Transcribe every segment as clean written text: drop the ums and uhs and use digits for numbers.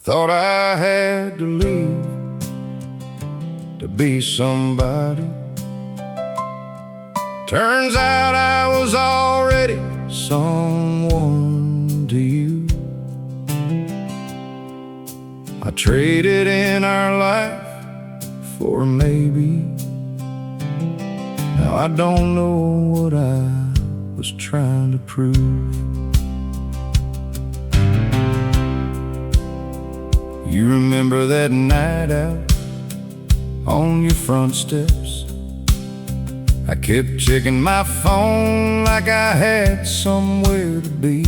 Thought I had to leave to be somebody. Turns out I was already someone to you. I traded in our life for a maybe. Now I don't know what I was trying to prove. You remember that night out on your front steps? I kept checking my phone like I had somewhere to be.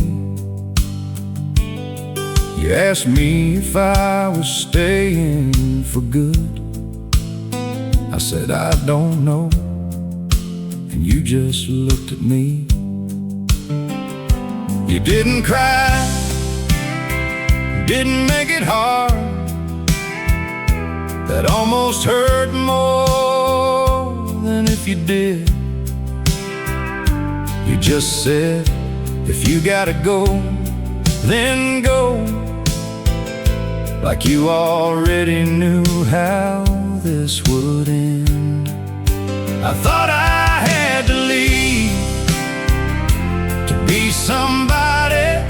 You asked me if I was staying for good. I said I don't know, and you just looked at me. You didn't cry, didn't make it hard. That almost hurt more than if you did. You just said, if you gotta go, then go. Like you already knew how this would end. I thought I had to leave to be somebody.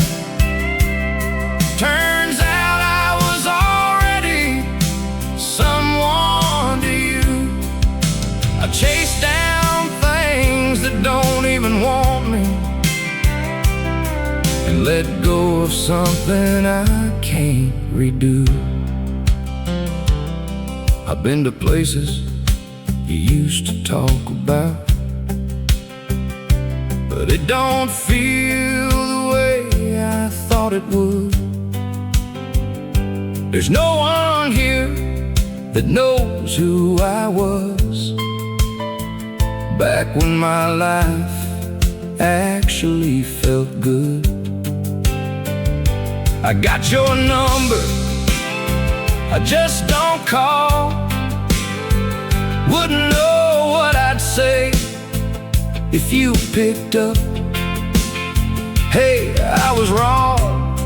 Turns out I was already someone to you. I chased down things that don't even want me, and let go of something I can't redo. I've been to places you used to talk about, but it don't feel the way I thought it would. There's no one here that knows who I was back when my life actually felt good. I got your number, I just don't call. Wouldn't know what I'd say if you picked up. Hey, I was wrong,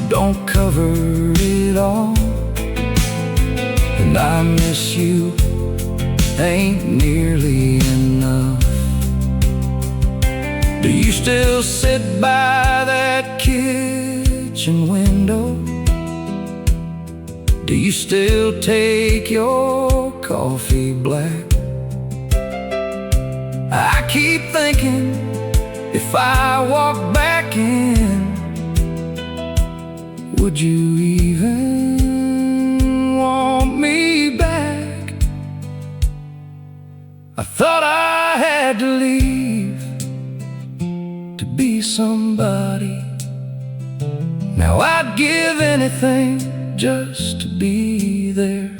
don't cover it all. And I miss you, ain't nearly enough. Do you still sit by that kitchen window? Do you still take your coffee black? I keep thinking, if I walk back in, would you even want me back? I thought I had to leave to be somebody. Now I'd give anything just to be there,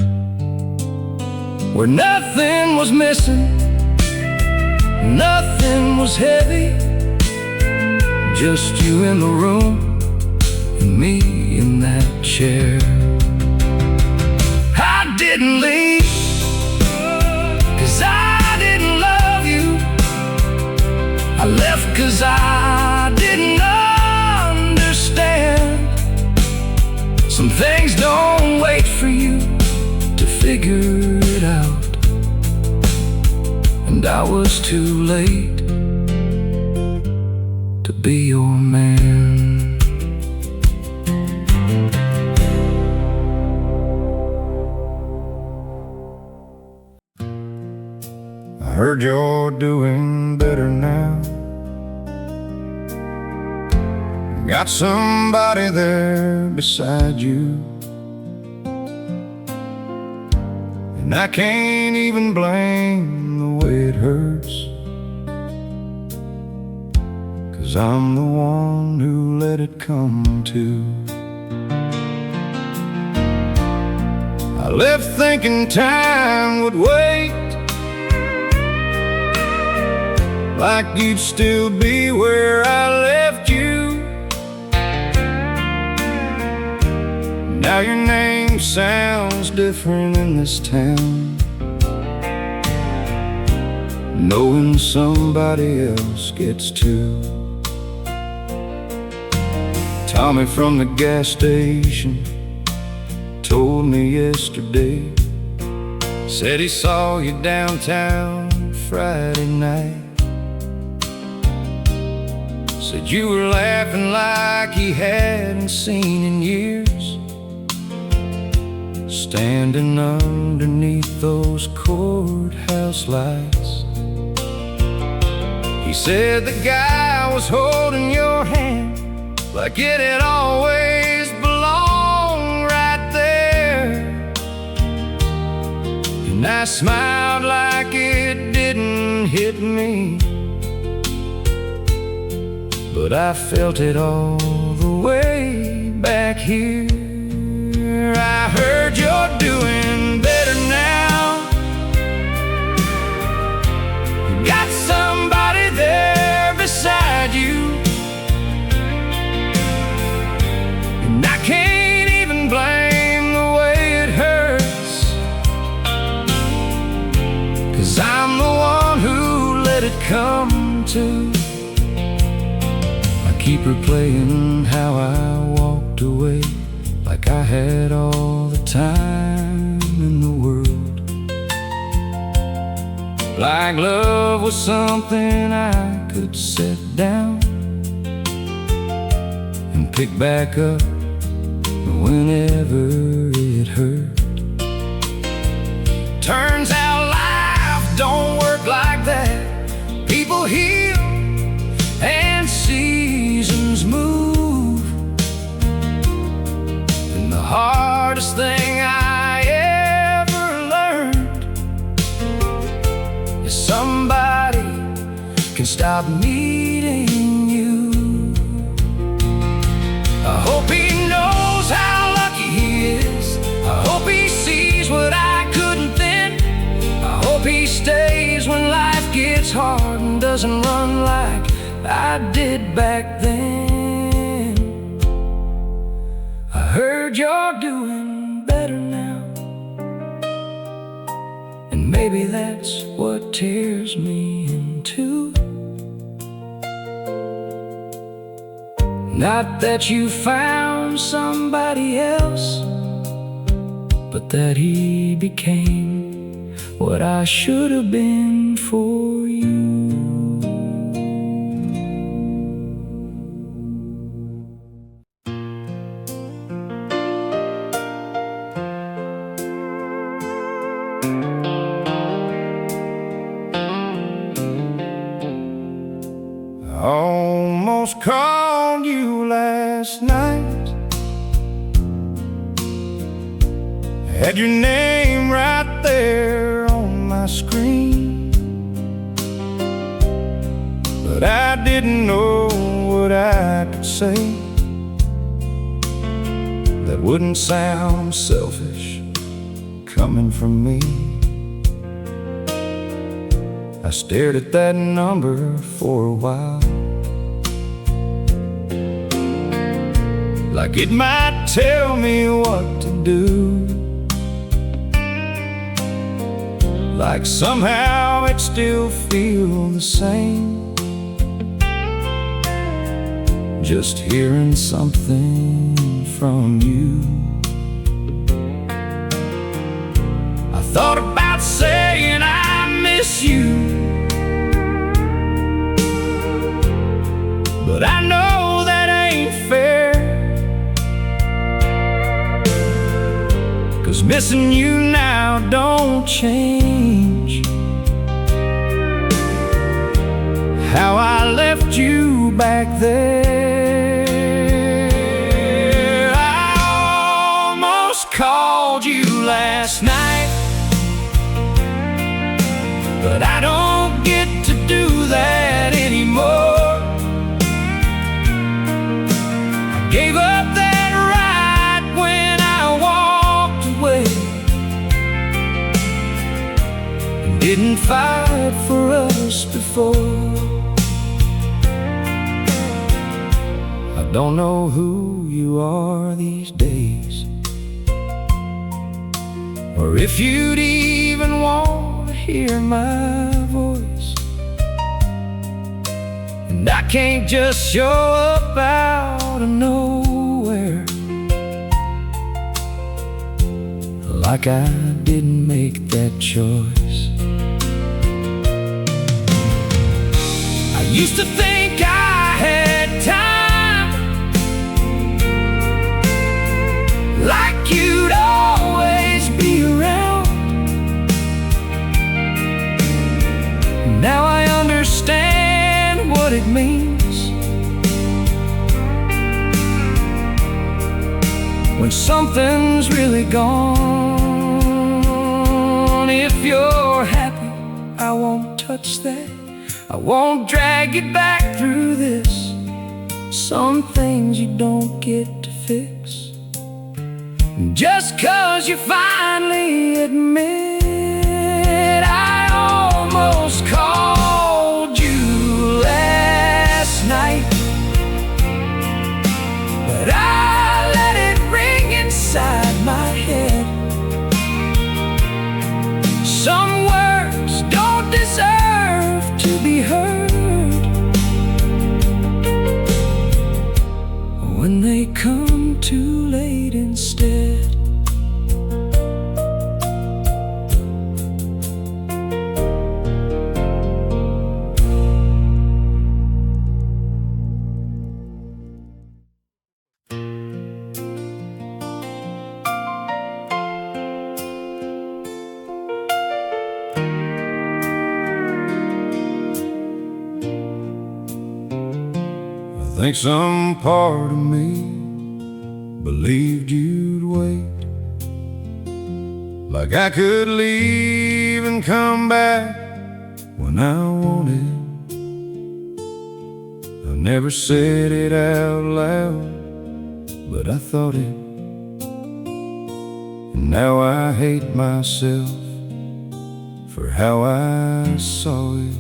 where nothing was missing, nothing was heavy, just you in the room and me in that chair. I didn't leave 'cause I didn't love you. I left 'cause I didn't understand. Some things don't wait for you to figure it out, and I was too late to be your man. I heard you're doing better now. Got somebody there beside you, and I can't even blame the way it hurts, 'cause I'm the one who let it come to. I left thinking time would wait, like you'd still be where I left you. Now your name sounds different in this town, knowing somebody else gets to. Tommy from the gas station told me yesterday. Said he saw you downtown Friday night. Said you were laughing like he hadn't seen in years, standing underneath those courthouse lights. He said the guy was holding your hand like it had always belonged right there. And I smiled like it didn't hit me, but I felt it all the way back here. I heard you're doing better now. You got somebody there beside you, and I can't even blame the way it hurts, 'cause I'm the one who let it come to. Keep replaying how I walked away, like I had all the time in the world, like love was something I could set down and pick back up whenever it hurt. Turns out life don't work like that. People heal and seasons move, and the hardest thing I ever learned is somebody can stop needing you. I hope he knows how lucky he is. I hope he sees what I couldn't then. I hope he stays when life gets hard and doesn't run like I did back then. I heard you're doing better now, and maybe that's what tears me in two. Not that you found somebody else, but that he became what I should have been for you. Almost called you last night, had your name right there on my screen, but I didn't know what I could say that wouldn't sound selfish coming from me. I stared at that number for a while, like it might tell me what to do, like somehow it still feels the same, just hearing something from you. I thought about saying I miss you, but I know that ain't fair, 'cause missing you now don't change how I left you back there. I almost called you last night, but I don't get to do that anymore. I gave up that right when I walked away, and didn't fight for us before. I don't know who you are these days, or if you'd even want to hear my voice, and I can't just show up out of nowhere like I didn't make that choice. I used to think I had time, like you'd always be around. Now I understand what it means when something's really gone. If you're happy, I won't touch that. I won't drag you back through this. Some things you don't get to fix. Just 'cause you finally admit I almost called you last night, but I let it ring inside my head. Some words don't deserve to be heard when they come too late instead. I think some part of me believed you'd wait, like I could leave and come back when I wanted. I never said it out loud, but I thought it. And now I hate myself for how I saw it.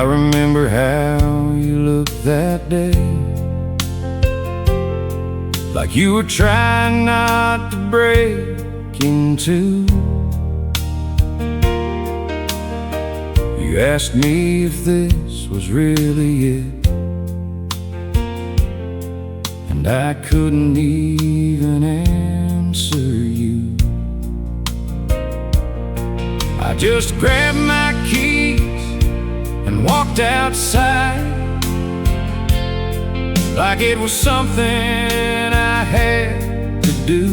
I remember how you looked that day, like you were trying not to break in two. You asked me if this was really it, and I couldn't even answer you. I just grabbed my keys and walked outside, like it was something I had to do.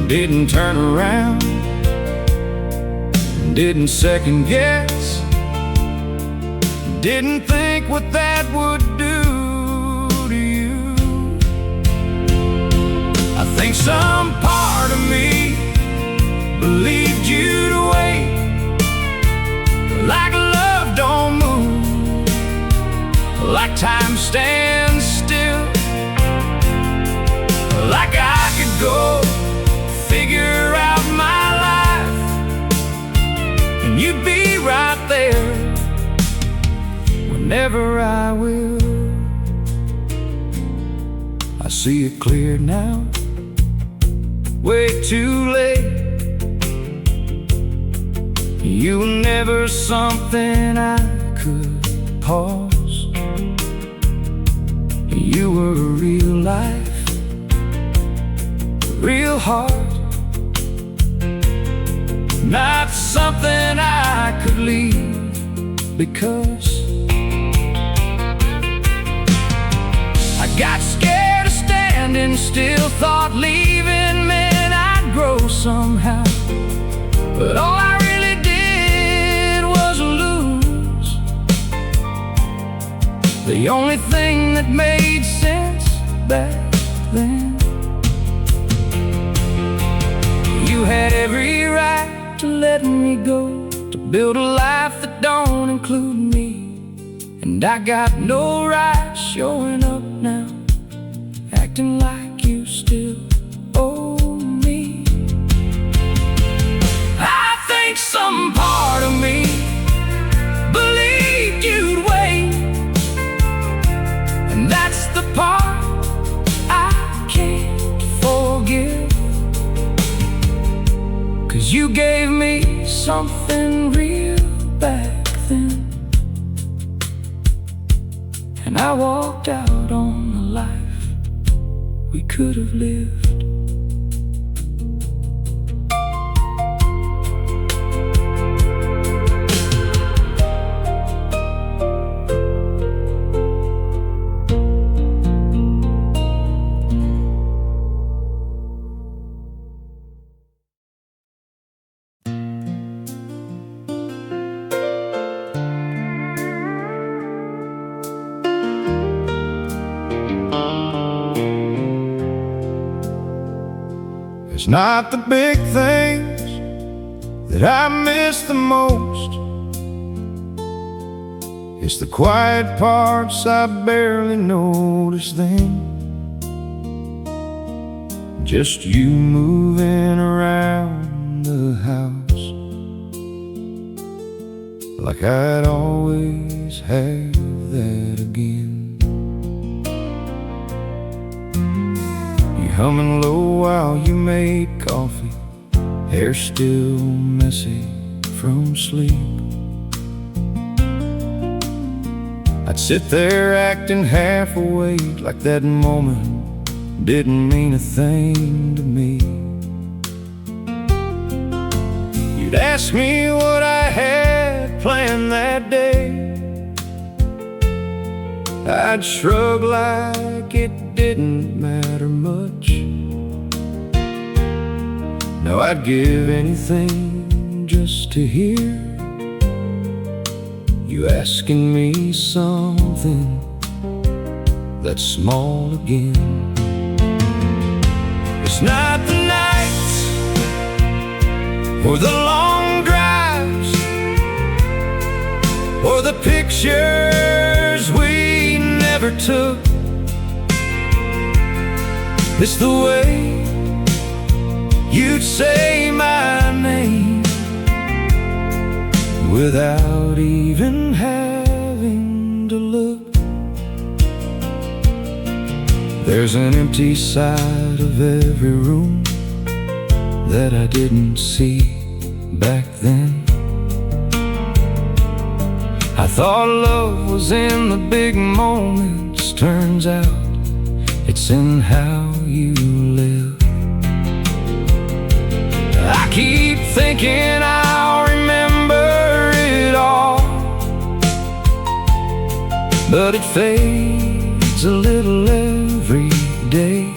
Didn't turn around, didn't second guess, didn't think what that would do to you. I think some part of me believed you'd wait, like love don't move, like time stands still, like I could go figure out my life and you'd be right there whenever I will. I see it clear now, way too late. You were never something I could pause. You were a real life, real heart, not something I could leave, because I got scared of standing still, thought leaving meant I'd grow somehow. But all I really did was lose. The only thing that made sense back then. You had every right to let me go, to build a life that don't include me. And I got no right showing up now, acting like you still owe me. I think some part of me believed you'd wait, and that's the part I can't forgive. 'Cause you gave me something real back then, and I walked out on a life we could have lived. It's not the big things that I miss the most. It's the quiet parts I barely notice then. Just you moving around the house like I'd always have that again. Humming low while you made coffee, hair still messy from sleep. I'd sit there acting half awake, like that moment didn't mean a thing to me. You'd ask me what I had planned that day. I'd shrug like it didn't matter much. Now I'd give anything just to hear you asking me something that's small again. It's not the nights or the long drives or the pictures we never took. It's the way you'd say my name without even having to look. There's an empty side of every room that I didn't see back then. I thought love was in the big moments. Turns out it's in how you live. I keep thinking I'll remember it all, but it fades a little every day,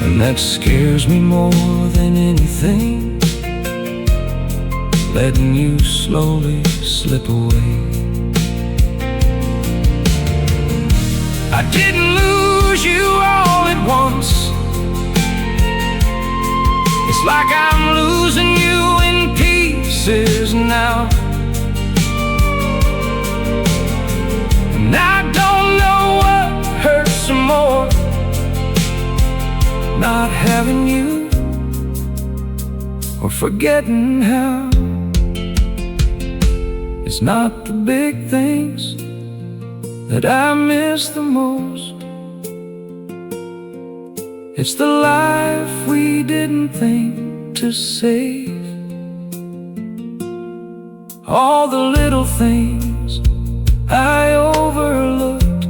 and that scares me more than anything, letting you slowly slip away. I didn't lose you all at once. It's like I'm losing you in pieces now. And I don't know what hurts more, not having you or forgetting how. It's not the big things that I miss the most. It's the life we didn't think to save. All the little things I overlooked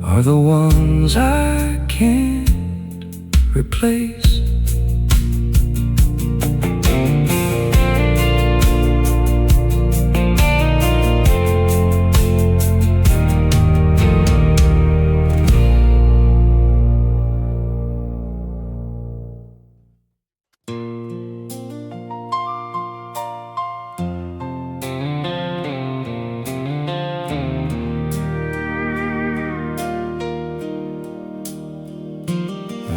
are the ones I can't replace.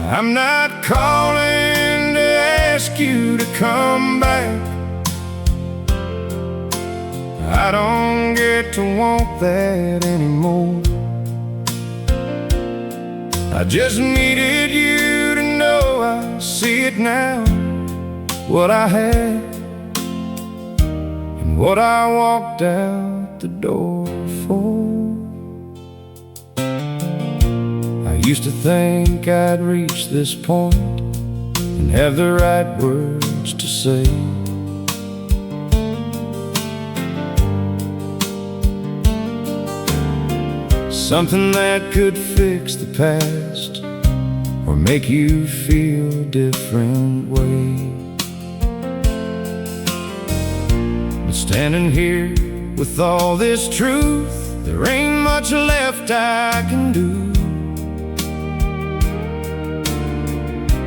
I'm not calling to ask you to come back. I don't get to want that anymore. I just needed you to know I see it now, what I had and what I walked out the door for. I used to think I'd reach this point and have the right words to say. something that could fix the past or make you feel a different way. But standing here with all this truth, there ain't much left I can do.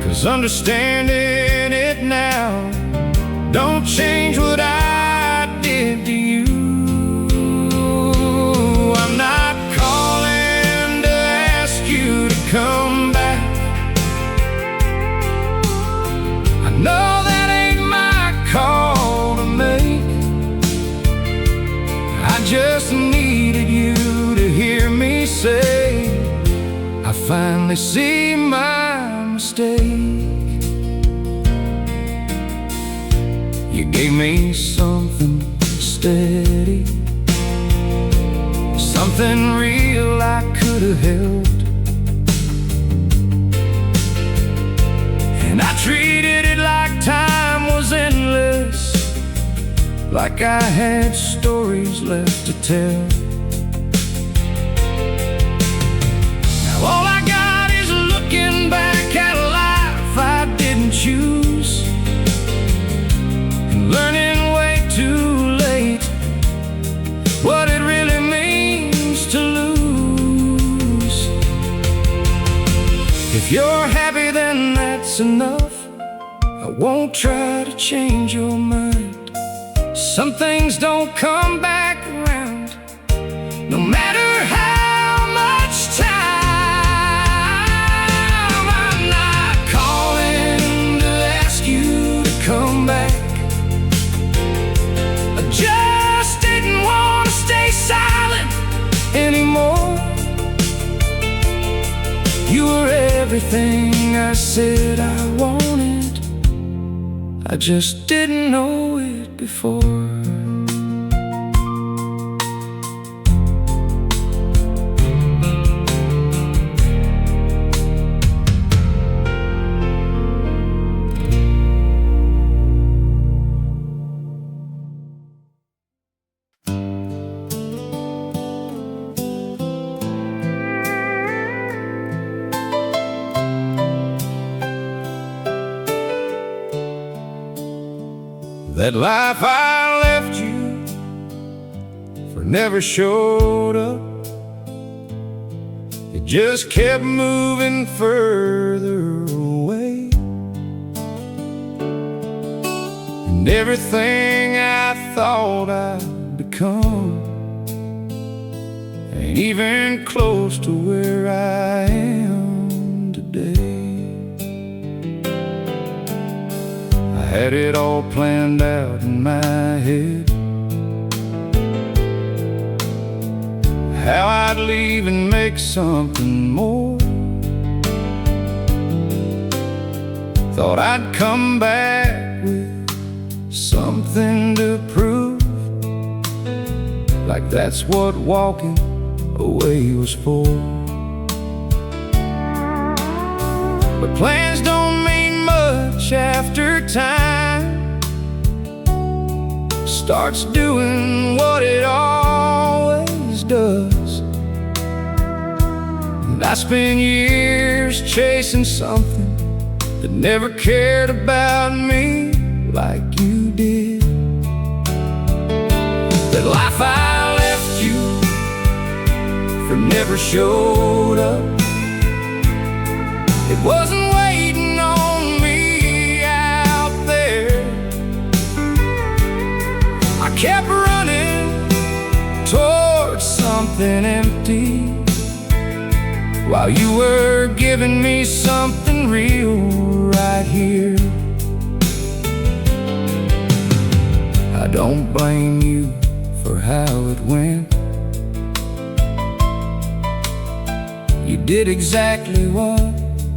'Cause understanding it now don't change what I did to you. I'm not calling to ask you to come back. I know that ain't my call to make. I just needed you to hear me say, I finally see my mistake. You gave me something steady, something real I could have held, and I treated it like time was endless, like I had stories left to tell. Now all I got is looking back at a life I didn't choose, and learning way too late what it really means to lose. If you're happy, then that's enough. I won't try to change your mind. Some things don't come back around, no matter how much time. I'm not calling to ask you to come back. I just didn't want to stay silent anymore. You were everything I said I wanted, I just didn't know it before. That life I left you for never showed up. It just kept moving further away, and everything I thought I'd become ain't even close to where I am today. I had it all planned out in my head, how I'd leave and make something more. Thought I'd come back with something to prove, like that's what walking away was for. But plans don't mean much after time starts doing what it always does. And I spent years chasing something that never cared about me like you did. That life I left you for never showed up. It wasn't waiting on me out there. I kept running towards something empty, while you were giving me something real right here. I don't blame you for how it went. You did exactly what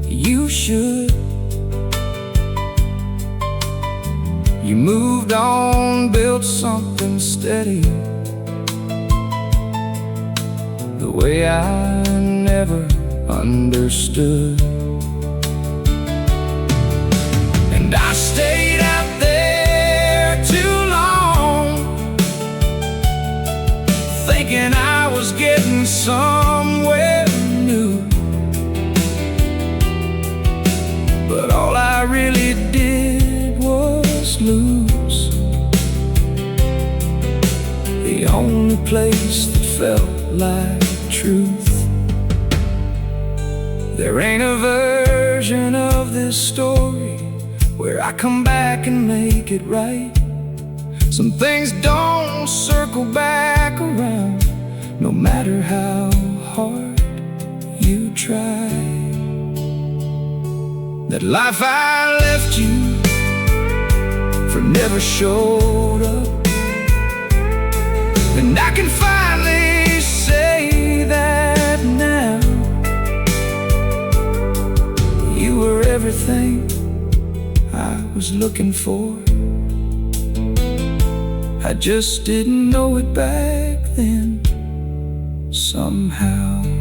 you should. You moved on, built something steady, the way I never understood. And I stayed out there too long, thinking I was getting somewhere new. But all I really did was lose. The only place that felt like truth. There ain't a version of this story where I come back and make it right. Some things don't circle back around, no matter how hard you try. That life I left you for never showed up, and I can finally say that now. You were everything I was looking for. I just didn't know it back then, somehow.